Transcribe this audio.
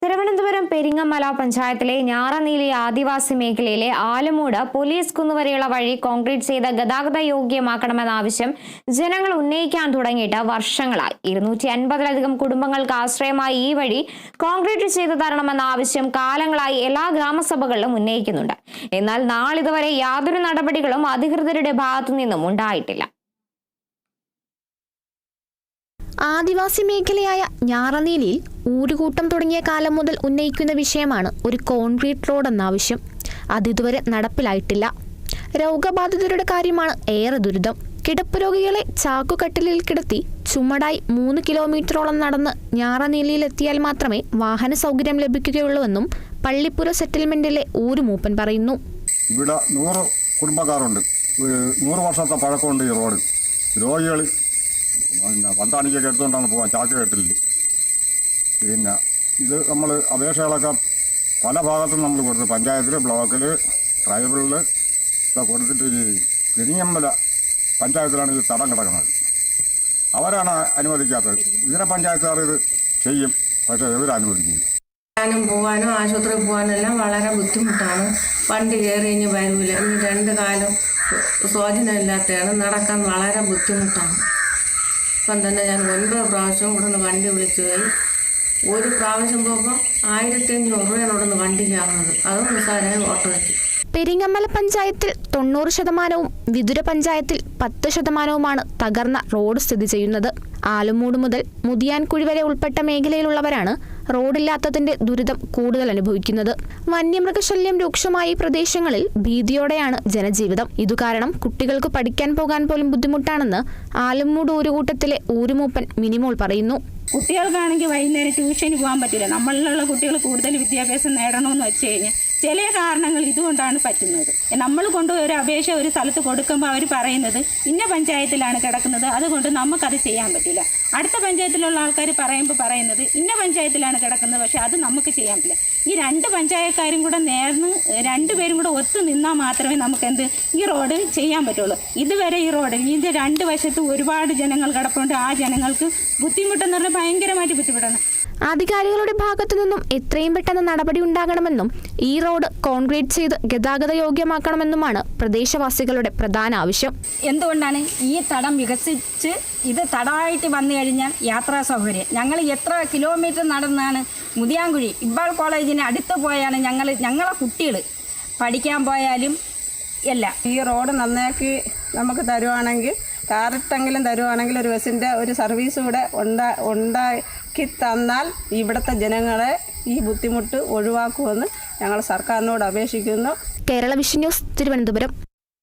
തിരുവനന്തപുരം പെരിങ്ങമല പഞ്ചായത്തിലെ ഞാറനീലി ആദിവാസി മേഖലയിലെ ആലുമൂട് പോലീസ് കുന്നുവരെയുള്ള വഴി കോൺക്രീറ്റ് ചെയ്ത് ഗതാഗത യോഗ്യമാക്കണമെന്ന ആവശ്യം ജനങ്ങൾ ഉന്നയിക്കാൻ തുടങ്ങിയിട്ട് വർഷങ്ങളായി. 250-ലധികം കുടുംബങ്ങൾക്ക് ആശ്രയമായ ഈ വഴി കോൺക്രീറ്റ് ചെയ്തു തരണമെന്ന ആവശ്യം കാലങ്ങളായി എല്ലാ ഗ്രാമസഭകളിലും ഉന്നയിക്കുന്നുണ്ട്. എന്നാൽ നാളിതുവരെ യാതൊരു നടപടികളും അധികൃതരുടെ ഭാഗത്തു നിന്നും ഉണ്ടായിട്ടില്ല. ആദിവാസി മേഖലയായ ഞാറനീലിയിൽ ഊരുകൂട്ടം തുടങ്ങിയ കാലം മുതൽ ഉന്നയിക്കുന്ന വിഷയമാണ് ഒരു കോൺക്രീറ്റ് റോഡ് എന്ന ആവശ്യം. അതിതുവരെ നടപ്പിലായിട്ടില്ല. രോഗബാധിതരുടെ കാര്യമാണ് ഏറെ ദുരിതം. കിടപ്പ് രോഗികളെ ചാക്കുകട്ടിലിൽ കിടത്തി ചുമടായി 3 കിലോമീറ്ററോളം നടന്ന് ഞാറനീലിയിലെത്തിയാൽ മാത്രമേ വാഹന സൗകര്യം ലഭിക്കുകയുള്ളൂവെന്നും പള്ളിപ്പുര സെറ്റിൽമെന്റിലെ ഊരുമൂപ്പൻ പറയുന്നു. ഇവിടെ 100 കുടുംബക്കാരുണ്ട്. 100 വർഷത്തെ പഴക്കമുണ്ട് ഈ റോഡ്. രോഗികൾ പന്താണിക്കൊക്കെ എടുത്തുകൊണ്ടാണ് പോകാൻ ചാക്കുകെട്ടില്ല. പിന്നെ ഇത് നമ്മൾ അപേക്ഷകളൊക്കെ പല ഭാഗത്തും നമ്മൾ കൊടുത്തു. പഞ്ചായത്തിൽ, ബ്ലോക്കിൽ, ട്രൈബലിൽ ഒക്കെ കൊടുത്തിട്ട് ഈ പെരിങ്ങമല പഞ്ചായത്തിലാണ് ഈ തടം കിടക്കുന്നത്. അവരാണ് അനുവദിക്കാത്തത്. ഇതിനെ പഞ്ചായത്തുകാർ ഇത് ചെയ്യും, പക്ഷേ ഇവർ അനുവദിക്കില്ല. പോകാനും ആശുപത്രിയിൽ പോകാനും എല്ലാം വളരെ ബുദ്ധിമുട്ടാണ്. വണ്ടി കയറി കഴിഞ്ഞ് വരൂല. ഇനി 2 കാലം സ്വാധീനമില്ലാത്തതാണ്. നടക്കാൻ വളരെ ബുദ്ധിമുട്ടാണ്. ഇപ്പം തന്നെ ഞാൻ 9 പ്രാവശ്യം ഇവിടെ നിന്ന് വണ്ടി വിളിച്ചു പോയി. ഒരു പ്രാവശ്യം പോകുമ്പോൾ 1500 രൂപയാണ് ഇവിടെ നിന്ന് വണ്ടിക്കാവുന്നത്. അതും നിസ്സാരമായി ഓട്ടോയ്ക്ക്. പെരിങ്ങമല പഞ്ചായത്തിൽ 90%, വിതുര പഞ്ചായത്തിൽ 10%മാണ് തകർന്ന റോഡ് സ്ഥിതി ചെയ്യുന്നത്. ആലുമൂട് മുതൽ മുതിയാൻകുഴി വരെ ഉൾപ്പെട്ട മേഖലയിലുള്ളവരാണ് റോഡില്ലാത്തതിന്റെ ദുരിതം കൂടുതൽ അനുഭവിക്കുന്നത്. വന്യമൃഗശല്യം രൂക്ഷമായ ഈ പ്രദേശങ്ങളിൽ ഭീതിയോടെയാണ് ജനജീവിതം. ഇതുകാരണം കുട്ടികൾക്ക് പഠിക്കാൻ പോകാൻ പോലും ബുദ്ധിമുട്ടാണെന്ന് ആലുമൂട് ഊരുകൂട്ടത്തിലെ ഊരുമൂപ്പൻ മിനിമോൾ പറയുന്നു. കുട്ടികൾക്കാണെങ്കിൽ വൈകുന്നേരം ട്യൂഷന് പോകാൻ പറ്റില്ല. നമ്മളിലുള്ള കുട്ടികൾ കൂടുതൽ വിദ്യാഭ്യാസം നേടണമെന്ന് വെച്ച് കഴിഞ്ഞാൽ ചില കാരണങ്ങൾ ഇതുകൊണ്ടാണ് പറ്റുന്നത്. നമ്മൾ കൊണ്ടുപോയി ഒരു അപേക്ഷ ഒരു സ്ഥലത്ത് കൊടുക്കുമ്പോൾ അവർ പറയുന്നത് ഇന്ന പഞ്ചായത്തിലാണ് കിടക്കുന്നത്, അതുകൊണ്ട് നമുക്കത് ചെയ്യാൻ പറ്റില്ല. അടുത്ത പഞ്ചായത്തിലുള്ള ആൾക്കാർ പറയുന്നത് ഇന്ന പഞ്ചായത്തിലാണ് കിടക്കുന്നത്, പക്ഷേ അത് നമുക്ക് ചെയ്യാൻ പറ്റില്ല. ഈ 2 പഞ്ചായത്തുകാരും കൂടെ നേർന്ന് 2 പേരും കൂടെ ഒത്തു നിന്നാൽ മാത്രമേ നമുക്ക് ഈ റോഡ് ചെയ്യാൻ പറ്റുള്ളൂ. ഇതുവരെ ഈ റോഡ് ഇതിൻ്റെ 2 വശത്തും ഒരുപാട് ജനങ്ങൾ കിടപ്പുണ്ട്. ആ ജനങ്ങൾക്ക് ബുദ്ധിമുട്ടെന്ന് പറഞ്ഞാൽ ഭയങ്കരമായിട്ട് ബുദ്ധിമുട്ടാണ്. അധികാരികളുടെ ഭാഗത്തു നിന്നും എത്രയും പെട്ടെന്ന് നടപടി ഉണ്ടാകണമെന്നും ഈ റോഡ് കോൺക്രീറ്റ് ചെയ്ത് ഗതാഗത യോഗ്യമാക്കണമെന്നുമാണ് പ്രദേശവാസികളുടെ പ്രധാന ആവശ്യം. എന്തുകൊണ്ടാണ് ഈ തടം വികസിച്ച് ഇത് തടമായിട്ട് വന്നു കഴിഞ്ഞാൽ യാത്രാ സൗകര്യം? ഞങ്ങൾ എത്ര കിലോമീറ്റർ നടന്നാണ് മുതിയാൻകുഴി ഇബ്ബാൾ കോളേജിന് അടുത്ത് പോയാണ് ഞങ്ങളെ കുട്ടികൾ പഠിക്കാൻ പോയാലും എല്ലാം. ഈ റോഡ് നന്നാക്കി നമുക്ക് തരുവാണെങ്കിൽ, കാറിട്ടെങ്കിലും തരുവാണെങ്കിൽ, ഒരു ബസ്സിൻ്റെ ഒരു സർവീസ് കൂടെ ഉണ്ടാക്കി തന്നാൽ ഇവിടുത്തെ ജനങ്ങളെ ഈ ബുദ്ധിമുട്ട് ഒഴിവാക്കുമെന്ന് ഞങ്ങൾ സർക്കാരിനോട് അപേക്ഷിക്കുന്നു. Kerala vision news, Thiruvananthapuram.